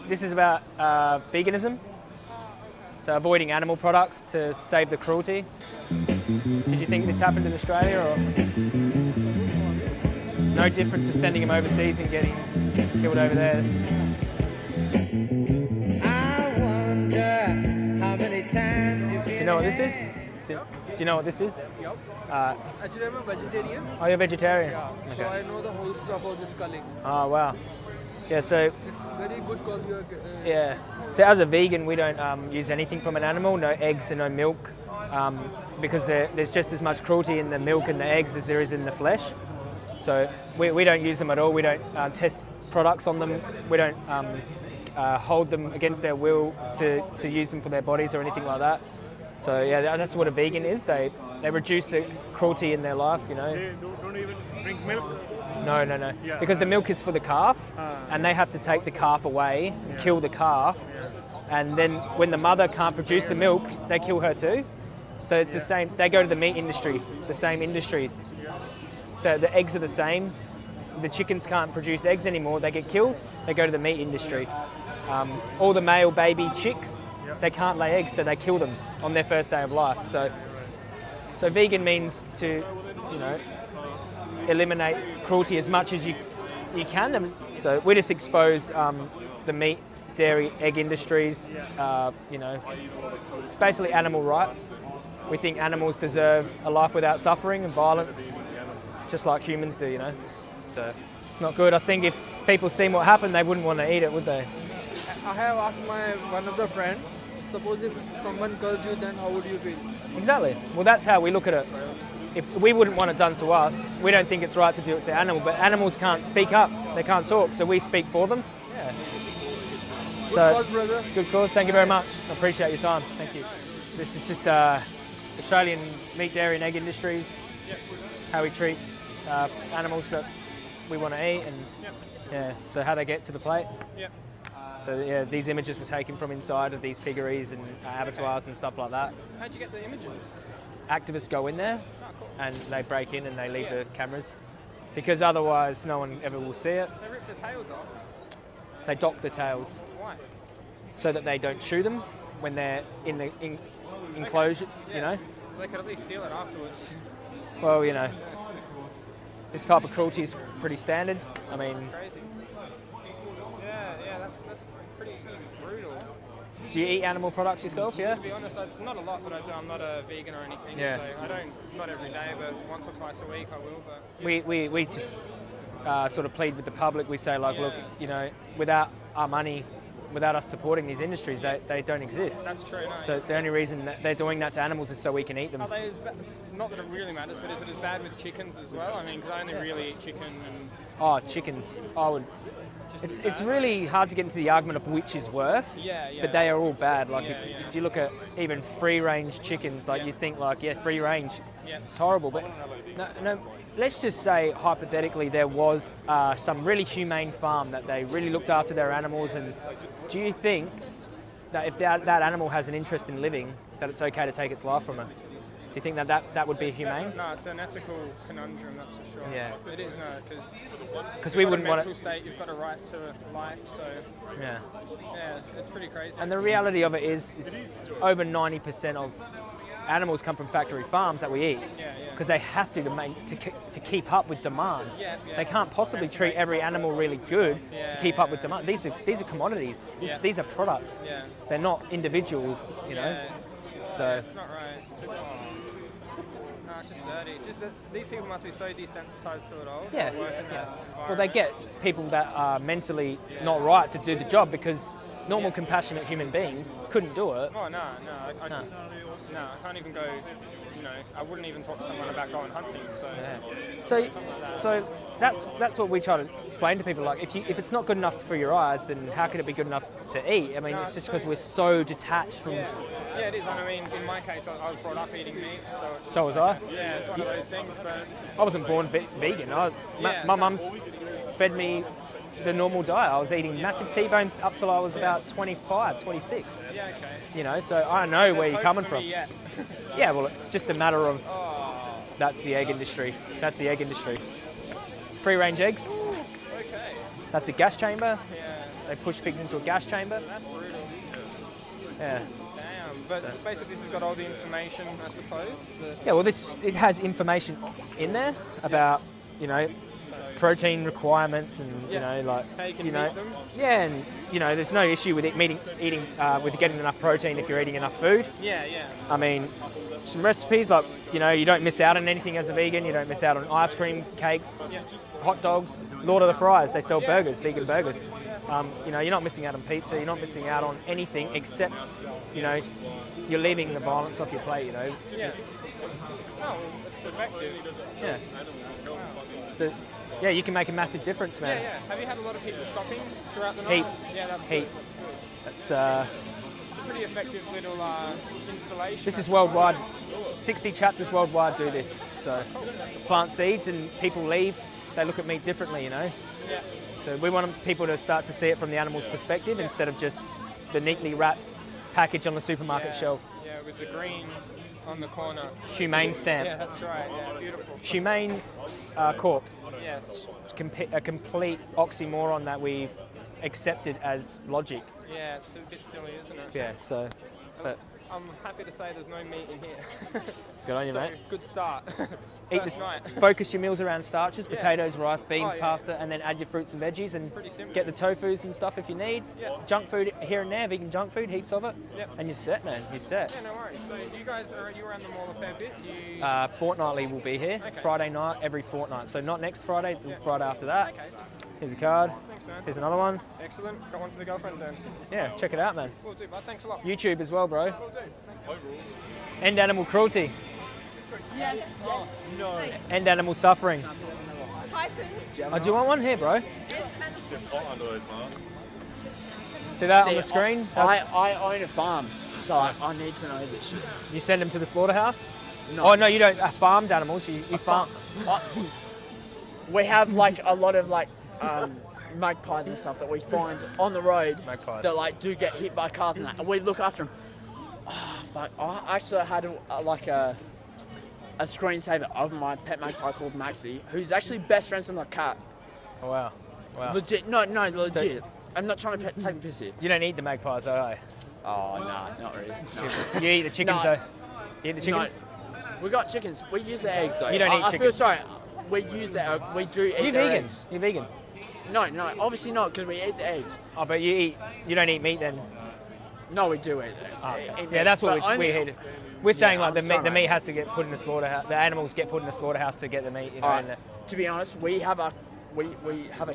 this is about veganism, so avoiding animal products to save the cruelty. Did you think this happened in Australia, or no different to sending him overseas and getting killed over there? I wonder how many times you've been. Do you know what this is? Do you know what this is? Yep. Actually, I'm a vegetarian. Oh, you're vegetarian? Yeah. Okay. So I know the whole stuff about this culling. Oh, wow. Yeah, so It's very good because you're. yeah. So as a vegan, we don't use anything from an animal, no eggs and no milk, because there's just as much cruelty in the milk and the eggs as there is in the flesh. So we don't use them at all. We don't test products on them. We don't hold them against their will to use them for their bodies or anything like that. So yeah, that's what a vegan is. They reduce the cruelty in their life, you know. They don't even drink milk. No. Yeah. Because the milk is for the calf, and they have to take the calf away and kill the calf. And then when the mother can't produce the milk, they kill her too. So it's the same. They go to the meat industry, the same industry. So the eggs are the same. The chickens can't produce eggs anymore. They get killed. They go to the meat industry. All the male baby chicks, they can't lay eggs, so they kill them on their first day of life. So vegan means to, you know, eliminate cruelty as much as you can. So we just expose the meat, dairy, egg industries. You know, it's basically animal rights. We think animals deserve a life without suffering and violence, just like humans do, you know. So it's not good. I think if people seen what happened, they wouldn't want to eat it, would they? I have asked one of the friend. Suppose if someone calls you, then how would you feel? Exactly. Well, that's how we look at it. If we wouldn't want it done to us, we don't think it's right to do it to animals. But animals can't speak up; they can't talk, so we speak for them. Yeah. Good cause, brother. Good cause. Thank you very much. I appreciate your time. Thank you. This is just Australian meat, dairy, and egg industries. How we treat animals that we want to eat, and yeah, so how they get to the plate. So yeah, these images were taken from inside of these piggeries and abattoirs and stuff like that. How'd you get the images? Activists go in there and they break in and they leave the cameras, because otherwise no one ever will see it. They rip the tails off. They dock the tails Why? so that they don't chew them when they're in the enclosure, you know. They could at least seal it afterwards. Well, you know, this type of cruelty is pretty standard. I mean, Crazy. Yeah, that's pretty brutal. do you eat animal products yourself? Yeah. To be honest, not a lot, but I do. I'm not a vegan or anything. Yeah. So I don't, not every day, but once or twice a week I will. But We just sort of plead with the public. We say, like, look, you know, without our money, without us supporting these industries, they don't exist. that's true. No. So the only reason that they're doing that to animals is so we can eat them. Are they not that it really matters, but is it as bad with chickens as well? I mean, because I only really eat chicken and Oh, chickens. I would. just It's as it's bad. really hard to get into the argument of which is worse. Yeah. But they are all bad. Like Yeah, if you look at even free-range chickens, like you think like free range, Yeah. it's horrible. But no, let's just say hypothetically there was some really humane farm that they really looked after their animals, and do you think that if that animal has an interest in living, that it's okay to take its life from it? Do you think that would be humane? No, it's an ethical conundrum, that's for sure. Yeah. It is, no, Because we wouldn't want mental it. state, you've got a right to life, so Yeah. yeah, it's pretty crazy. And the reality of it is over 90% of animals come from factory farms that we eat, Yeah. because they have to keep up with demand. Yeah. They can't possibly treat every animal really good to Yeah, keep up with demand. These are commodities. Yeah. These are products. Yeah. They're not individuals, you know. Yeah. So It's not right. No, it's just dirty. Just that these people must be so desensitized to it all. yeah. Work in that Well, they environment. get people that are mentally not right to do the job, because normal compassionate human beings couldn't do it. Oh no. I No. I can't even go. You know, I wouldn't even talk to someone about going hunting. So Yeah. So that's what we try to explain to people. Like, if it's not good enough for your eyes, then how can it be good enough to eat? I mean, No, it's just it's because true. we're so detached from. yeah, it is. And I mean, in my case, I was brought up eating meat, so. It's So was I. Yeah, it's one of those things, but I wasn't born vegan. Yeah. My mum's fed me the normal diet. I was eating massive T-bones up till I was about 25, 26. yeah, okay. You know, so I know where There's you're hope coming for from. me yet. Yeah, well, it's just a matter of Oh, that's the egg industry. That's the egg industry. Free-range eggs. okay. That's a gas chamber. Yeah. They push pigs into a gas chamber. That's brutal. Yeah. Damn. But So- basically, this has got all the information, I suppose. Yeah. Well, it has information in there about protein requirements and like How you can you meet know them. yeah, and there's no issue with eating with getting enough protein if you're eating enough food. Yeah, yeah. I mean, some recipes like you don't miss out on anything as a vegan. You don't miss out on ice cream, cakes, hot dogs. Lord of the Fries, they sell burgers, vegan burgers. You're not missing out on pizza. You're not missing out on anything except you're leaving the violence off your plate. Yeah. Oh, it's effective. Yeah. So yeah, you can make a massive difference, Yeah, man. yeah. Have you had a lot of people stopping throughout the night? Heaps. Yeah, that's Heaps. good. That's It's a pretty effective little installation. This I is suppose. worldwide. 60 chapters worldwide do this. So plant seeds and people leave. They look at meat differently, Yeah. So we want people to start to see it from the animal's perspective instead of just the neatly wrapped package on the supermarket shelf. Yeah, with the green on the corner. Humane stamp. Yeah, that's right. Yeah, beautiful. Humane corpse. Yes. A complete oxymoron that we've accepted as logic. Yeah, it's a bit silly, isn't it? Yeah, so, but I'm happy to say there's no meat in here. good on you, So, mate. good start. Eat First night. focus your meals around starches, Yeah. potatoes, rice, beans, Oh, yeah. pasta, and then add your fruits and veggies and Pretty simple. get the tofus and stuff if you need. Yeah. Junk food here and there, vegan junk food, heaps of it. Yep. And you're set, man. You're set. Yeah, no worries. So you guys are around the mall a fair bit? Do you... Fortnightly we'll be here. Okay. Friday night, every fortnight. So not next Friday, the Friday after that. Okay. Here's a card. Thanks, man. Here's another one. Excellent. Got one for the girlfriend then. Yeah, check it out, man. Will do, bud. Thanks a lot. YouTube as well, bro. Will do. End animal cruelty. Yes. No. End animal suffering. Tyson. Oh, do you want one here, bro? See that on the screen? I own a farm, so I need to know this shit. You send them to the slaughterhouse? No. Oh, no, you don't. Farmed animals. You farm. We have like a lot of magpies and stuff that we find on the road Magpies. that do get hit by cars and that, and we look after them. Oh, fuck! I actually had a screensaver of my pet magpie called Maxie, who's actually best friends with my cat. Oh, wow. Wow. Legit, no, legit. I'm not trying to take a piss here. You don't eat the magpies, are Oh, nah, not really. No. you? You eat the chickens, No. though? You eat the chickens? No. We got chickens. We use the eggs though. You don't eat I feel chickens. sorry. We use the we do eat You're their vegan. eggs. You're vegan. No, obviously not, because we eat the eggs. Oh, but you don't eat meat then? No, we do eat it. Oh, Eat yeah, meat, that's what but we only- eat. We're saying Yeah, like the I'm meat, sorry, the meat mate. has to get put in a slaughterhouse. The animals get put in a slaughterhouse to get the meat. Alright, to be honest, we have a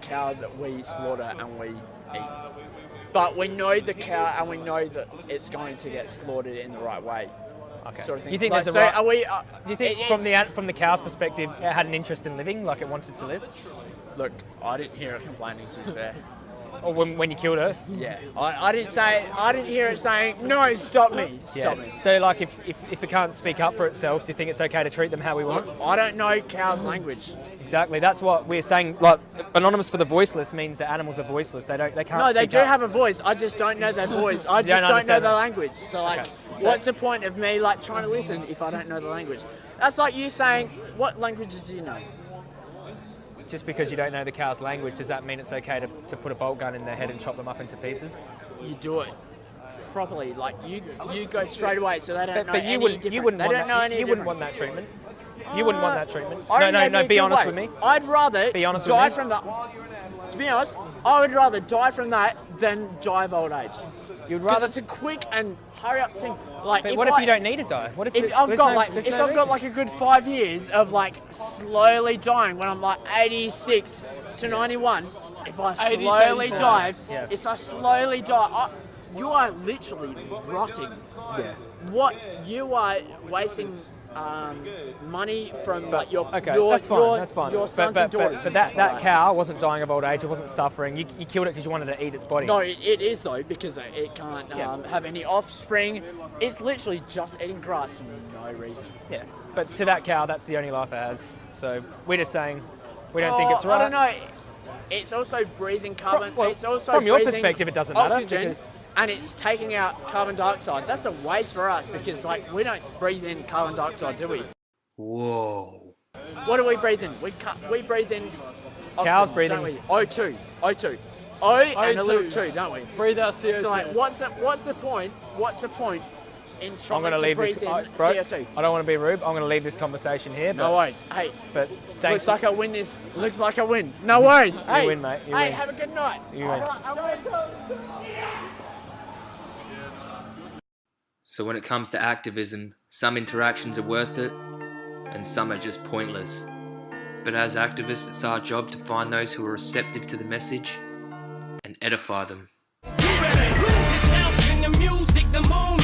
cow that we slaughter and we eat. But we know the cow and we know that it's going to get slaughtered in the right way. Okay. Sort of thing. You think Like, there's a so right? are we? Do you think from the cow's perspective, it had an interest in living, like it wanted to live, Look, I didn't hear it complaining. To be fair. or when you killed her? Yeah, I didn't hear it saying no. Stop me. Stop me. So like if it can't speak up for itself, do you think it's okay to treat them how we want? I don't know cow's language. Exactly. That's what we're saying. Like anonymous for the voiceless means that animals are voiceless. They can't. No, they speak do up. have a voice. I just don't know their voice. I You just don't don't know understand the that. language. So like, Okay. So- what's the point of me trying to listen if I don't know the language? That's like you saying, what languages do you know? Just because you don't know the cow's language, does that mean it's okay to put a bolt gun in their head and chop them up into pieces? You do it properly. Like you go straight away, so they don't know But any you wouldn't. different. You wouldn't they want don't that. know any You wouldn't different. want that treatment. You wouldn't want that treatment. I reckon No. that'd be a Be good honest way. with me. I'd rather Be honest with die me. from that. To be honest, I would rather die from that than die of old age. You'd Because rather. it's a quick and hurry up thing. Like, But what if you don't need to die? What if If I've there's got no- like, there's if no I've got reason? like a good 5 years of like slowly dying when I'm like 86 to 91, if I slowly die, Yeah. if I slowly die, you are literally rotting. Yeah. What you are wasting money from like your Okay, your that's fine. your, That's fine. your sons and daughters. But that cow wasn't dying of old age. It wasn't suffering. You killed it because you wanted to eat its body. No, it is though, because it can't Yeah. have any offspring. It's literally just eating grass for no reason. Yeah. But to that cow, that's the only life it has. So we're just saying we don't think it's right. I don't know. It's also breathing carbon. well, it's also from your breathing perspective, it doesn't matter, oxygen, because- and it's taking out carbon dioxide. That's a waste for us because like we don't breathe in carbon dioxide, do we? Whoa. What do we breathe in? We breathe in. Oxygen, Cows breathe don't in- we? O2. O and a O2. little 2, don't we? Breathe out CO2. So like, what's the point? What's the point in I'm trying going to to leave breathe this, in bro. CO2? I don't want to be rude. I'm going to leave this conversation here. No But, worries. Hey, but thanks. looks like I win this. Looks like I win. No worries. Hey, win, mate. You hey, win. have a good night. You win. So when it comes to activism, some interactions are worth it, and some are just pointless. But as activists, it's our job to find those who are receptive to the message and edify them. You better lose yourself in the music the moment